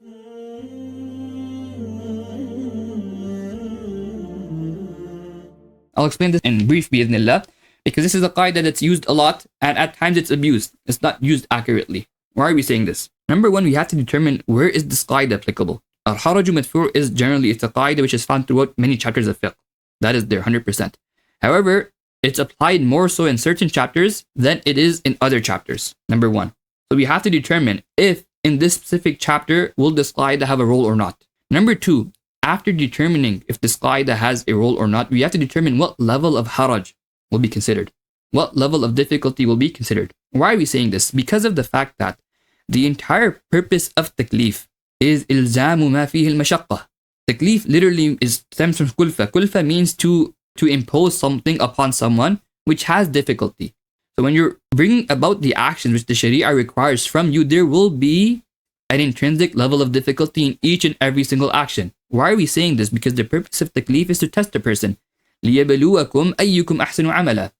I'll explain this in brief, bi'idhnillah, because this is a qa'idah that's used a lot, and at times it's abused. It's not used accurately. Why are we saying this? Number one, we have to determine where is this qa'idah applicable. Al-Haraj Madfu is generally, it's a qa'idah which is found throughout many chapters of fiqh. That is there, 100%. However, it's applied more so in certain chapters than it is in other chapters. Number one. So we have to determine if in this specific chapter, will this qa'idah have a role or not. Number two, after determining if this qa'idah has a role or not, we have to determine what level of haraj will be considered. What level of difficulty will be considered. Why are we saying this? Because of the fact that the entire purpose of takleef is ilzamu ma fihi al-mashaqqa. Takleef literally stems from kulfa. Kulfa means to impose something upon someone which has difficulty. So when you're bringing about the actions which the Shariah requires from you, there will be an intrinsic level of difficulty in each and every single action. Why are we saying this? Because the purpose of takleef is to test a person. لِيَبَلُوَكُمْ أَيُّكُمْ أَحْسَنُ عَمَلًا.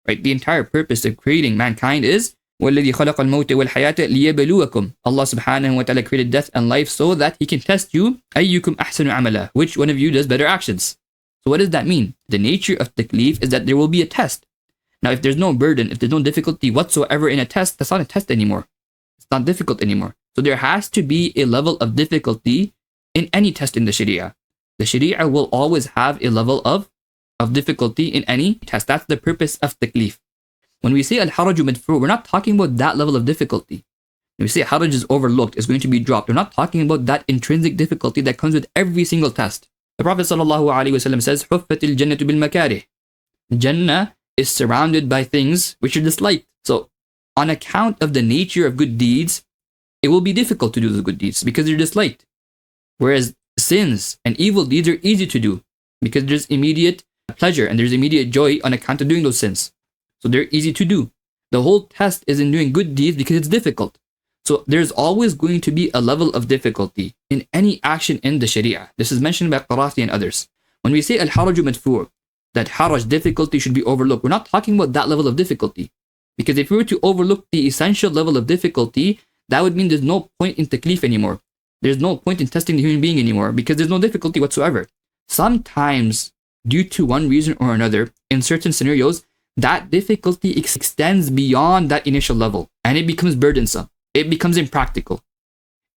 Right? The entire purpose of creating mankind is وَالَّذِي خَلَقَ الْمَوْتَ وَالْحَيَاةَ لِيَبَلُوَكُمْ. Allah subhanahu wa ta'ala created death and life so that He can test you. أَيُّكُمْ أَحْسَنُ عَمَلًا. Which one of you does better actions? So what does that mean? The nature of takleef is that there will be a test. Now, if there's no burden, if there's no difficulty whatsoever in a test, that's not a test anymore. It's not difficult anymore. So there has to be a level of difficulty in any test in the Shariah. The Shariah will always have a level of difficulty in any test. That's the purpose of takleef. When we say al-Haraj Madfu, we're not talking about that level of difficulty. When we say haraj is overlooked, is going to be dropped, we're not talking about that intrinsic difficulty that comes with every single test. The Prophet ﷺ says, حُفَّتِ الْجَنَّةُ بِالْمَكَارِهِ. Jannah is surrounded by things which are disliked. So, on account of the nature of good deeds, it will be difficult to do the good deeds because they're disliked. Whereas sins and evil deeds are easy to do because there's immediate pleasure and there's immediate joy on account of doing those sins. So they're easy to do. The whole test is in doing good deeds because it's difficult. So there's always going to be a level of difficulty in any action in the Shariah. This is mentioned by Qarathi and others. When we say al-Haraj Madfu, that haraj, difficulty, should be overlooked, we're not talking about that level of difficulty. Because if we were to overlook the essential level of difficulty, that would mean there's no point in takleef anymore. There's no point in testing the human being anymore because there's no difficulty whatsoever. Sometimes, due to one reason or another, in certain scenarios, that difficulty extends beyond that initial level and it becomes burdensome. It becomes impractical.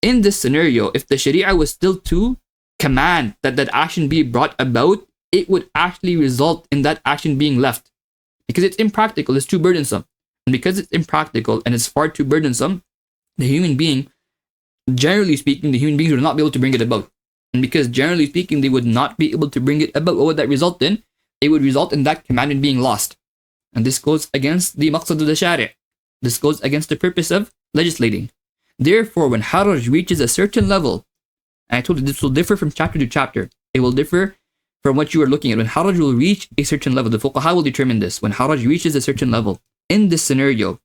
In this scenario, if the Shariah was still to command that that action be brought about, it would actually result in that action being left. Because it's impractical, it's too burdensome. And because it's impractical and it's far too burdensome, the human being, generally speaking, the human beings would not be able to bring it about. And because generally speaking, they would not be able to bring it about, what would that result in? It would result in that commandment being lost. And this goes against the maqsad of the Shariah. This goes against the purpose of legislating. Therefore, when haraj reaches a certain level, and I told you this will differ from chapter to chapter, it will differ from what you are looking at. When haraj will reach a certain level, the fuqaha will determine this. When haraj reaches a certain level, in this scenario,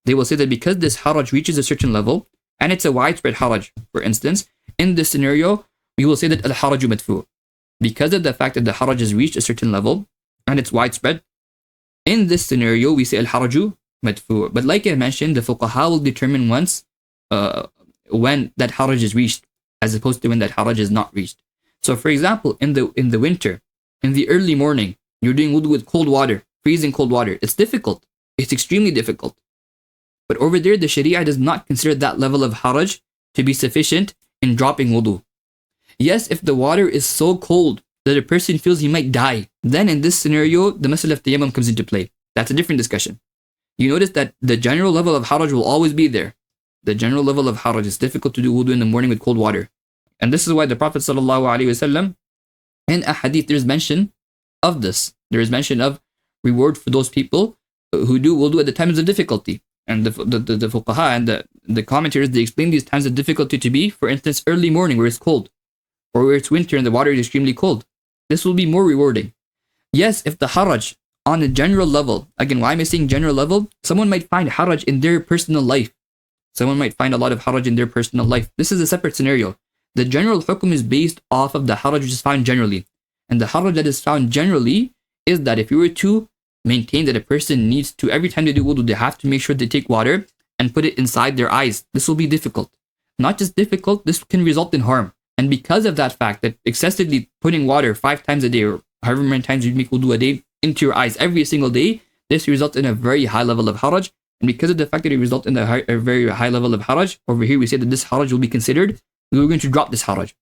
they will say that because this haraj reaches a certain level, and it's a widespread haraj, for instance, in this scenario, we will say that al-Haraj Madfu. Because of the fact that the haraj has reached a certain level, and it's widespread, in this scenario, we say al-Haraj Madfu. But like I mentioned, the fuqaha will determine when that haraj is reached, as opposed to when that haraj is not reached. So for example, in the winter, in the early morning, you're doing wudu with cold water, freezing cold water. It's difficult. It's extremely difficult. But over there, the Shariah does not consider that level of haraj to be sufficient in dropping wudu. Yes, if the water is so cold that a person feels he might die, then in this scenario, the mas'ala of tayammum comes into play. That's a different discussion. You notice that the general level of haraj will always be there. The general level of haraj is difficult to do wudu in the morning with cold water. And this is why the Prophet ﷺ, in a hadith, there is mention of this. There is mention of reward for those people who do wudu at the times of difficulty. And the fuqaha and the commentators, they explain these times of difficulty to be, for instance, early morning where it's cold, or where it's winter and the water is extremely cold. This will be more rewarding. Yes, if the haraj on a general level, again, why am I saying general level? Someone might find haraj in their personal life. Someone might find a lot of haraj in their personal life. This is a separate scenario. The general hukum is based off of the haraj which is found generally. And the haraj that is found generally is that if you were to maintain that a person needs to, every time they do wudu, they have to make sure they take water and put it inside their eyes. This will be difficult. not just difficult, this can result in harm. And because of that fact, that excessively putting water 5 times a day, or however many times you make wudu a day, into your eyes every single day, this results in a very high level of haraj. And because of the fact that it results in a very high level of haraj, over here we say that this haraj will be considered, we are going to drop this haraj.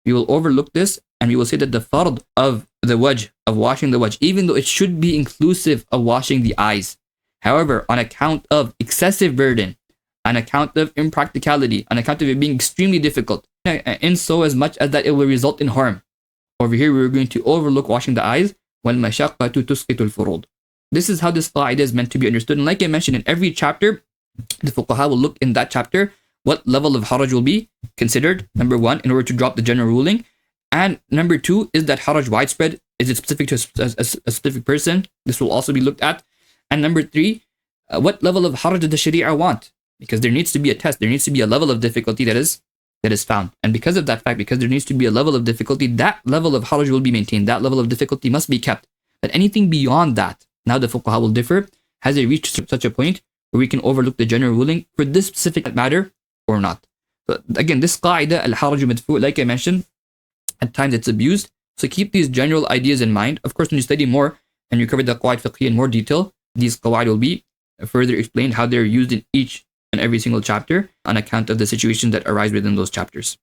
We will overlook this, and we will say that the fard of the wajh, of washing the wajh, even though it should be inclusive of washing the eyes. However, on account of excessive burden, on account of impracticality, on account of it being extremely difficult, in so as much as that it will result in harm. Over here, we're going to overlook washing the eyes. وَالْمَشَقَّةُ تُسْقِطُ الْفُرُوض. This is how this qa'idah is meant to be understood. And like I mentioned, in every chapter, the fuqaha will look in that chapter what level of haraj will be considered. Number 1, in order to drop the general ruling. And number 2, is that haraj widespread? Is it specific to a specific person? This will also be looked at. And number 3, what level of haraj does the Shariah want? Because there needs to be a test. There needs to be a level of difficulty that is found. And because of that fact, because there needs to be a level of difficulty, that level of haraj will be maintained. That level of difficulty must be kept. But anything beyond that, now the fuqaha will differ. Has it reached such a point where we can overlook the general ruling for this specific matter or not? But again, this qa'idah, al-Haraj Madfu, like I mentioned, at times it's abused. So keep these general ideas in mind. Of course, when you study more and you cover the qawaid fiqhiyyah in more detail, these qawaid will be further explained how they're used in each and every single chapter on account of the situations that arise within those chapters.